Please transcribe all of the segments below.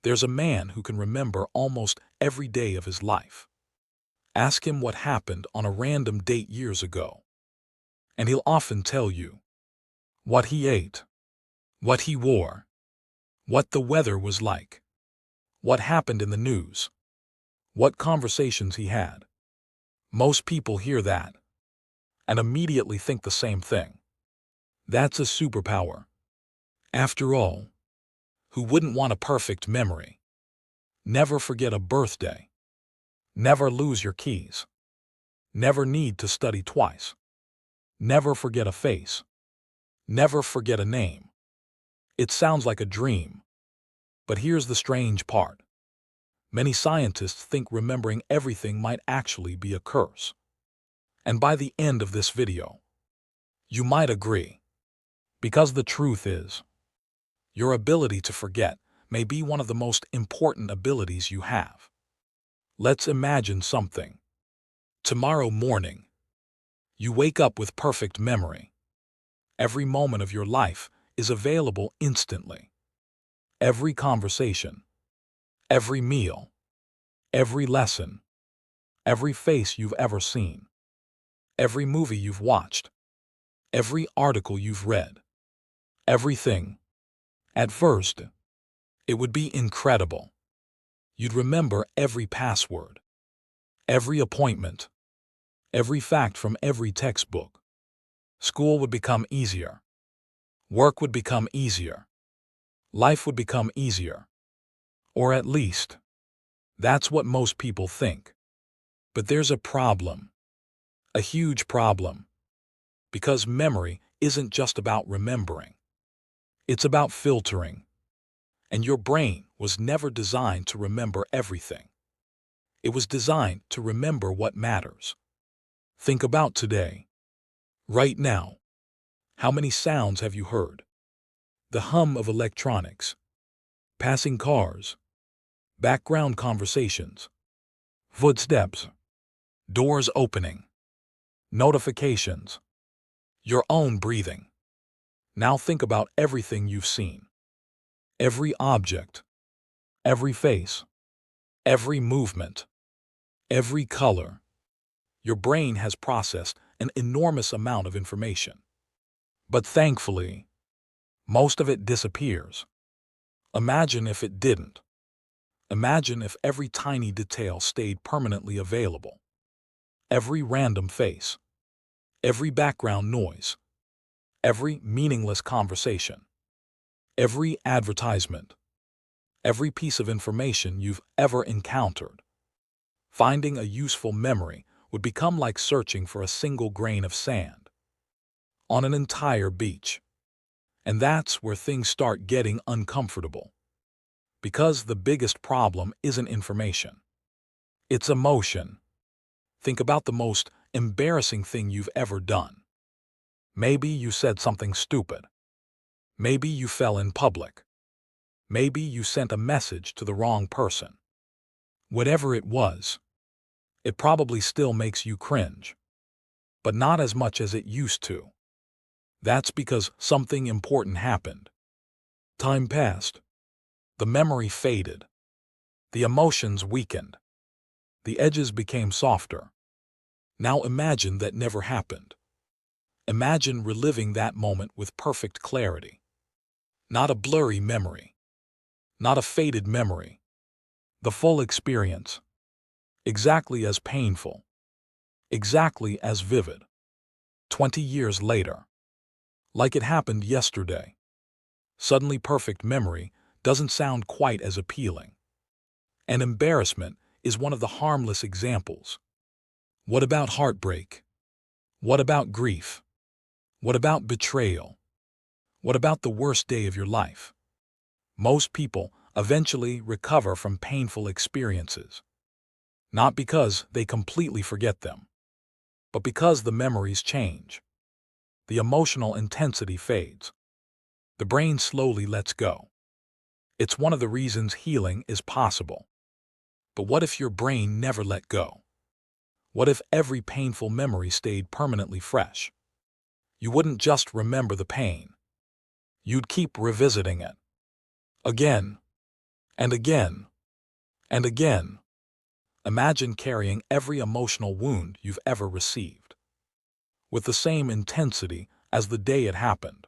There's a man who can remember almost every day of his life. Ask him what happened on a random date years ago, and he'll often tell you what he ate, what he wore, what the weather was like, what happened in the news, what conversations he had. Most people hear that and immediately think the same thing. That's a superpower. After all, who wouldn't want a perfect memory? Never forget a birthday. Never lose your keys. Never need to study twice. Never forget a face. Never forget a name. It sounds like a dream. But here's the strange part. Many scientists think remembering everything might actually be a curse. And by the end of this video, you might agree. Because the truth is, your ability to forget may be one of the most important abilities you have. Let's imagine something. Tomorrow morning, you wake up with perfect memory. Every moment of your life is available instantly. Every conversation, every meal, every lesson, every face you've ever seen, every movie you've watched, every article you've read, everything. At first, it would be incredible. You'd remember every password, every appointment, every fact from every textbook. School would become easier. Work would become easier. Life would become easier. Or at least, that's what most people think. But there's a problem. A huge problem. Because memory isn't just about remembering. It's about filtering. And your brain was never designed to remember everything. It was designed to remember what matters. Think about today. Right now. How many sounds have you heard? The hum of electronics, passing cars, background conversations, footsteps, doors opening, notifications, your own breathing. Now think about everything you've seen. Every object, every face, every movement, every color. Your brain has processed an enormous amount of information. But thankfully, most of it disappears. Imagine if it didn't. Imagine if every tiny detail stayed permanently available. Every random face, every background noise, every meaningless conversation, every advertisement, every piece of information you've ever encountered. Finding a useful memory would become like searching for a single grain of sand on an entire beach. And that's where things start getting uncomfortable. Because the biggest problem isn't information. It's emotion. Think about the most embarrassing thing you've ever done. Maybe you said something stupid. Maybe you fell in public. Maybe you sent a message to the wrong person. Whatever it was, it probably still makes you cringe. But not as much as it used to. That's because something important happened. Time passed. The memory faded. The emotions weakened. The edges became softer. Now imagine that never happened. Imagine reliving that moment with perfect clarity. Not a blurry memory. Not a faded memory. The full experience. Exactly as painful. Exactly as vivid. 20 years later. Like it happened yesterday. Suddenly perfect memory doesn't sound quite as appealing. And embarrassment is one of the harmless examples. What about heartbreak? What about grief? What about betrayal? What about the worst day of your life? Most people eventually recover from painful experiences. Not because they completely forget them, but because the memories change. The emotional intensity fades. The brain slowly lets go. It's one of the reasons healing is possible. But what if your brain never let go? What if every painful memory stayed permanently fresh? You wouldn't just remember the pain. You'd keep revisiting it. Again, And again, and again. Imagine carrying every emotional wound you've ever received, with the same intensity as the day it happened.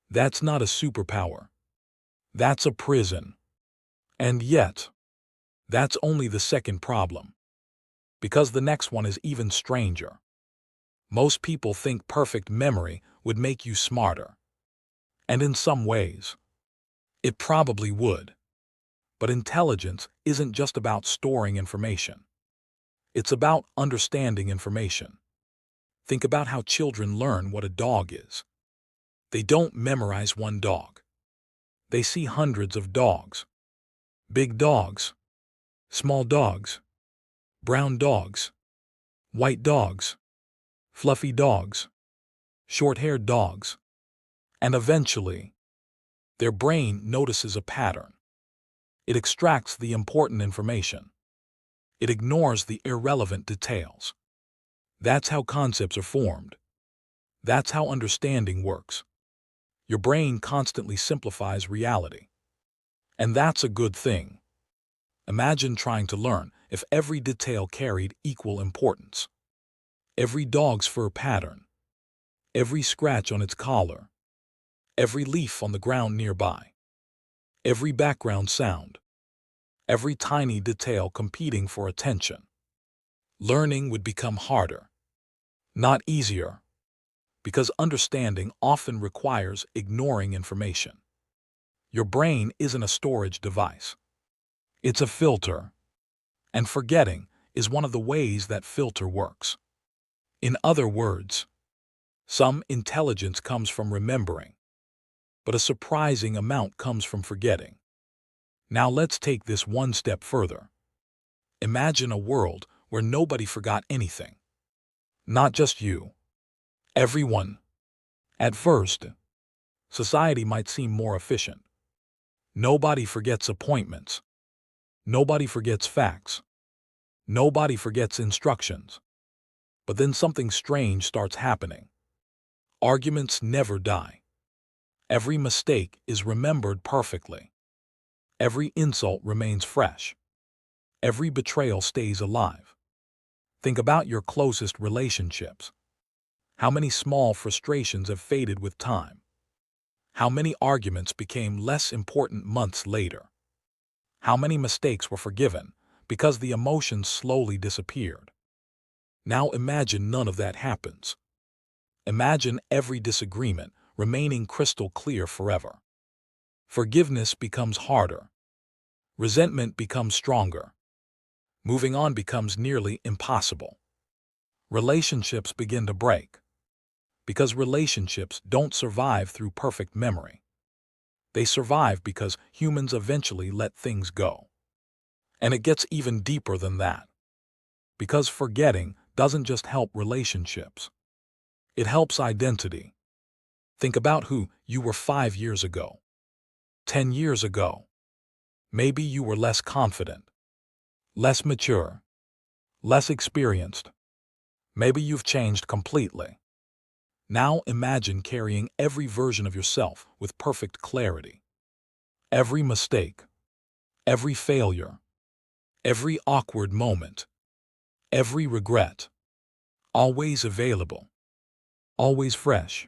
That's not a superpower. That's a prison. And yet, that's only the second problem, because the next one is even stranger. Most people think perfect memory would make you smarter. And in some ways, it probably would. But intelligence isn't just about storing information. It's about understanding information. Think about how children learn what a dog is. They don't memorize one dog. They see hundreds of dogs. Big dogs, small dogs, brown dogs, white dogs, fluffy dogs, short-haired dogs. And eventually, their brain notices a pattern. It extracts the important information. It ignores the irrelevant details. That's how concepts are formed. That's how understanding works. Your brain constantly simplifies reality. And that's a good thing. Imagine trying to learn if every detail carried equal importance. Every dog's fur pattern, every scratch on its collar, every leaf on the ground nearby, every background sound, every tiny detail competing for attention. Learning would become harder, not easier, because understanding often requires ignoring information. Your brain isn't a storage device. It's a filter. And forgetting is one of the ways that filter works. In other words, some intelligence comes from remembering, but a surprising amount comes from forgetting. Now let's take this one step further. Imagine a world where nobody forgot anything. Not just you. Everyone. At first, society might seem more efficient. Nobody forgets appointments. Nobody forgets facts. Nobody forgets instructions. But then something strange starts happening. Arguments never die. Every mistake is remembered perfectly. Every insult remains fresh. Every betrayal stays alive. Think about your closest relationships. How many small frustrations have faded with time? How many arguments became less important months later? How many mistakes were forgiven because the emotions slowly disappeared? Now imagine none of that happens. Imagine every disagreement remaining crystal clear forever. Forgiveness becomes harder. Resentment becomes stronger. Moving on becomes nearly impossible. Relationships begin to break. Because relationships don't survive through perfect memory. They survive because humans eventually let things go. And it gets even deeper than that. Because forgetting doesn't just help relationships. It helps identity. Think about who you were 5 years ago, 10 years ago. Maybe you were less confident, less mature, less experienced. Maybe you've changed completely. Now imagine carrying every version of yourself with perfect clarity. Every mistake, every failure, every awkward moment, every regret. Always available, always fresh,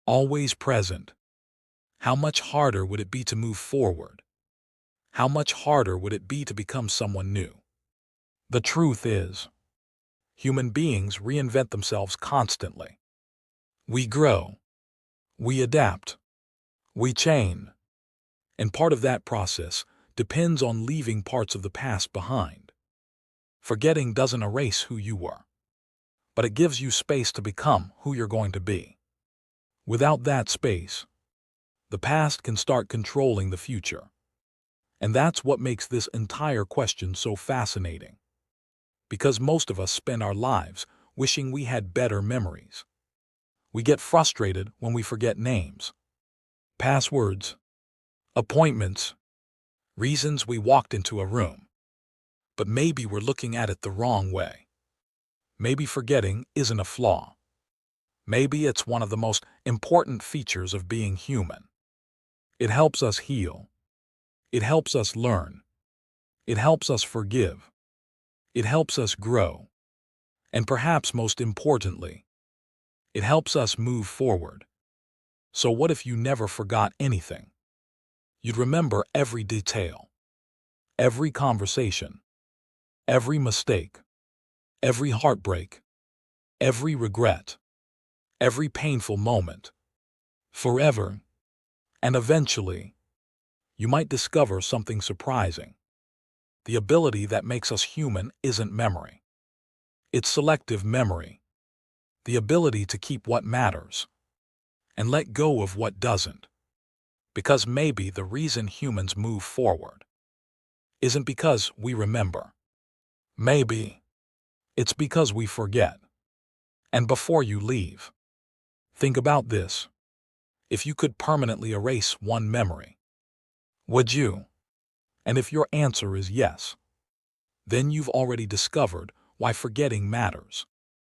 always present. How much harder would it be to move forward? How much harder would it be to become someone new? The truth is, human beings reinvent themselves constantly. We grow, we adapt, we change. And part of that process depends on leaving parts of the past behind. Forgetting doesn't erase who you were, but it gives you space to become who you're going to be. Without that space, the past can start controlling the future. And that's what makes this entire question so fascinating. Because most of us spend our lives wishing we had better memories. We get frustrated when we forget names, passwords, appointments, reasons we walked into a room. But maybe we're looking at it the wrong way. Maybe forgetting isn't a flaw. Maybe it's one of the most important features of being human. It helps us heal. It helps us learn. It helps us forgive. It helps us grow. And perhaps most importantly, it helps us move forward. So what if you never forgot anything? You'd remember every detail, every conversation, every mistake, every heartbreak, every regret, every painful moment, forever. And eventually, you might discover something surprising. The ability that makes us human isn't memory. It's selective memory. The ability to keep what matters and let go of what doesn't. Because maybe the reason humans move forward isn't because we remember. Maybe it's because we forget. And before you leave, think about this. If you could permanently erase one memory, would you? And if your answer is yes, then you've already discovered why forgetting matters.